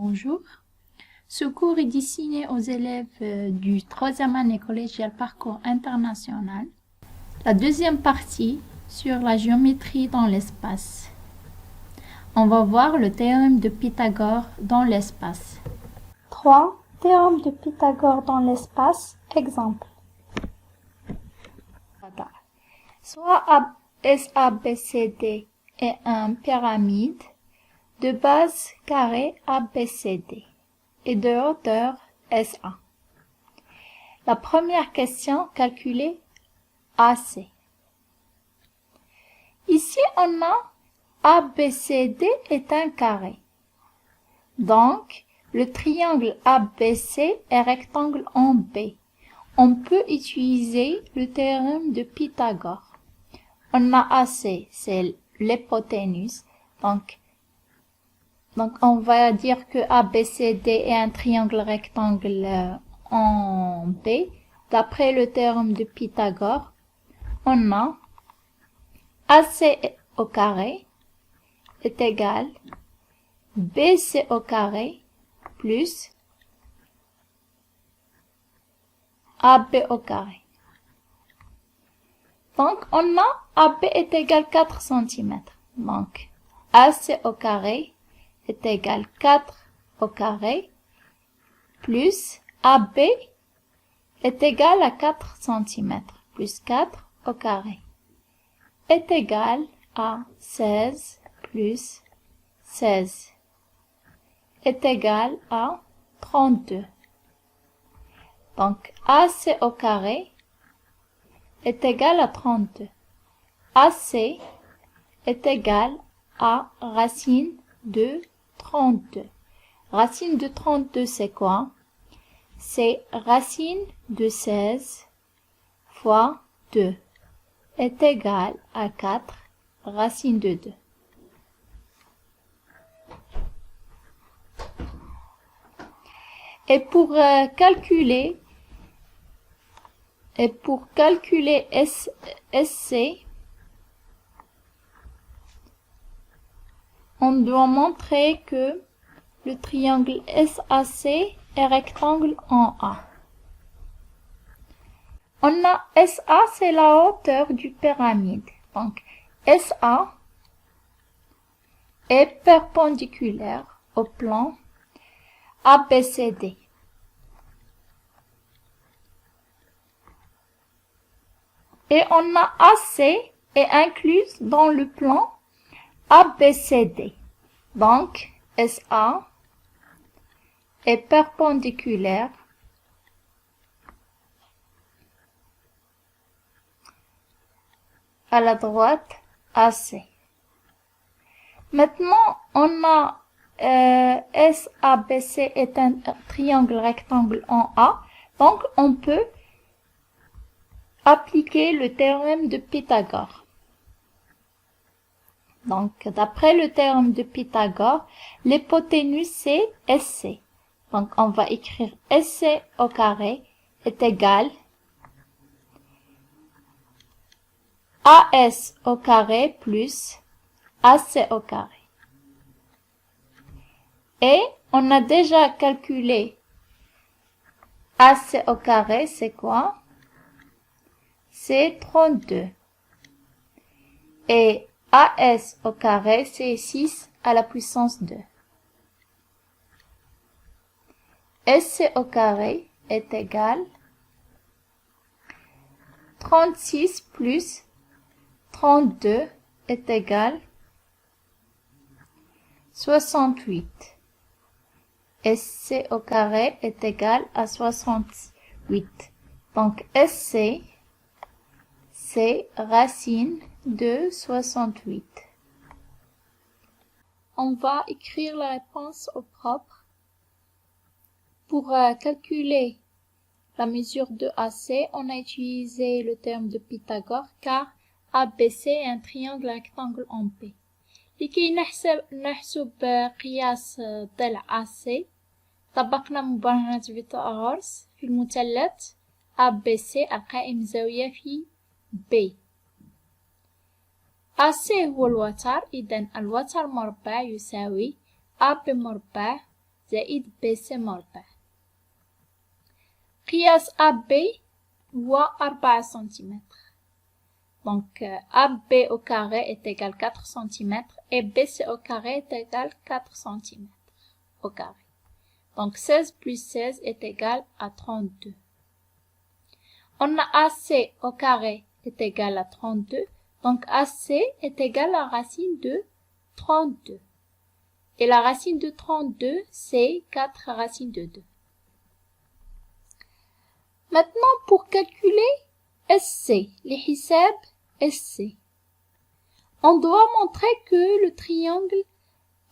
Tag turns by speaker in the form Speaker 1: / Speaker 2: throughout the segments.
Speaker 1: bonjour. Ce cours est destiné aux élèves du 3e année collégiale parcours international. La deuxième partie sur la géométrie dans l'espace. On va voir le théorème de Pythagore dans l'espace.
Speaker 2: 3. Théorème de Pythagore dans l'espace. Exemple. Soit SABCD est une pyramide de base carrée ABCD et de hauteur SA. La première question, calculer AC. Ici, on a ABCD est un carré. Donc, le triangle ABC est rectangle en B. On peut utiliser le théorème de Pythagore. On a AC, c'est l'hypoténuse. Donc, on va dire que ABCD est un triangle rectangle en B. D'après le théorème de Pythagore, on a AC au carré est égal BC au carré plus AB au carré. Donc, on a AB est égal 4 cm. Donc, AC au carré est égal 4 au carré plus AB est égal à 4 cm plus 4 au carré est égal à 16 plus 16 est égal à 32. Donc, AC au carré est égal à 32. AC est égal à racine de 32. Racine de 32, c'est quoi? C'est racine de 16 fois 2 est égal à 4 racine de 2. Et pour calculer SC, on doit montrer que le triangle SAC est rectangle en A. On a SA, c'est la hauteur du pyramide. Donc, SA est perpendiculaire au plan ABCD. Et on a AC est incluse dans le plan ABCD. Donc, SA est perpendiculaire à la droite AC. Maintenant, on a SABC est un triangle rectangle en A. Donc, on peut appliquer le théorème de Pythagore. Donc, d'après le théorème de Pythagore, l'hypoténuse c'est SC. Donc, on va écrire SC au carré est égal AS au carré plus AC au carré. Et on a déjà calculé AC au carré, c'est quoi? C'est 32. Et AS au carré, c'est 6 à la puissance 2. SC au carré est égal 36 plus 32 est égal 68. SC au carré est égal à 68. Donc, SC, c'est racine de 68. On va écrire la réponse au propre. Pour calculer la mesure de AC, on a utilisé le terme de Pythagore car ABC est un triangle rectangle en B. لكي نحسب قياس ضلع AC طبقنا مبرهنة فيثاغورس في المثلث ABC القائم زاوية في B. AC هو الوتر، إذن الوتر مربع يساوي A بمربع زائد BC مربع. قياس AB هو 4 سنتيمتر. Donc AB au carré est égal 4 cm et BC au carré est égal 4 cm au carré. Donc 16 plus 16 est égal à 32. On a AC au carré est égal à 32. Donc AC est égal à la racine de 32. Et la racine de 32, c'est 4 racines de 2. Maintenant, pour calculer SC, les hisab SC, on doit montrer que le triangle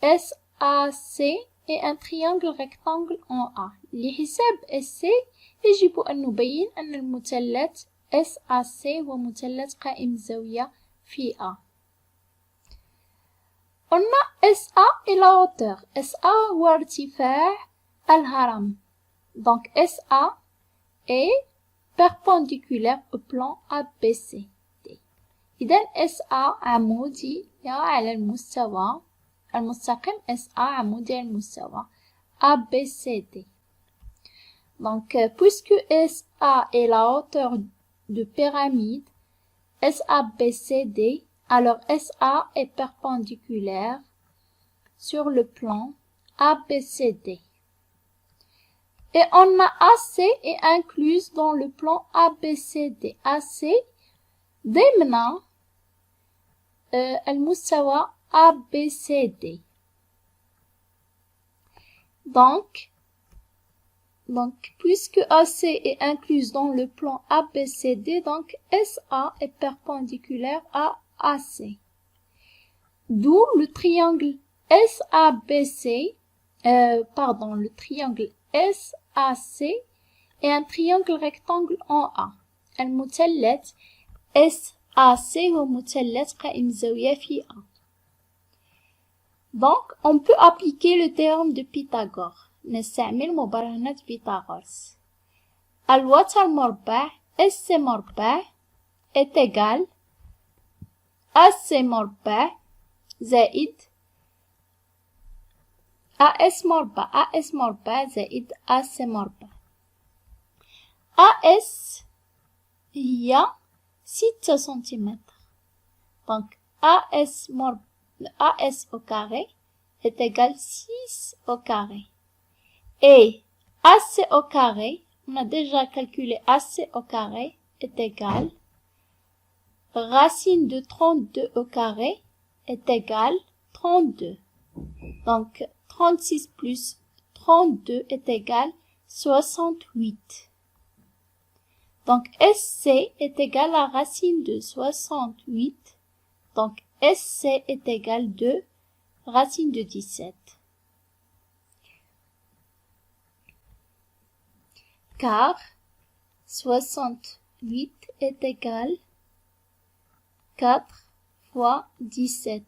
Speaker 2: SAC est un triangle rectangle en A. لحساب SC يجب أن نبين أن المثلث SAC هو مثلث قائم الزاوية في A. On a SA et la hauteur. SA هو ارتفاع الهرم. Donc SA est perpendiculaire au plan ABCD. إذا SA عمودي على المستوى المستقيم. SA عمودي على المستوى ABCD. Donc, puisque SA est la hauteur de pyramide SABCD, alors SA est perpendiculaire sur le plan ABCD. Et on a AC est incluse dans le plan ABCD. AC ضمن المستوى ABCD. Donc, puisque AC est incluse dans le plan ABCD, donc SA est perpendiculaire à AC. D'où le triangle SABC, le triangle SAC est un triangle rectangle en A. المثلث SAC هو مثلث قائم الزاوية في A. Donc, on peut appliquer le théorème de Pythagore. نستعمل مبرهنات بيثاغورس. الوتر مربع SC مربع est égal AC مربع زائد AS مربع زائد AC مربع. AS هي 6 سنتيمتر. Donc AS au carré est égal 6 au carré. Et AC au carré, on a déjà calculé AC au carré est égal racine de 32 au carré est égal 32. Donc 36 plus 32 est égal 68. Donc SC est égal à racine de 68. Donc SC est égal de racine de 17. Car 68 est égal 4 fois 17.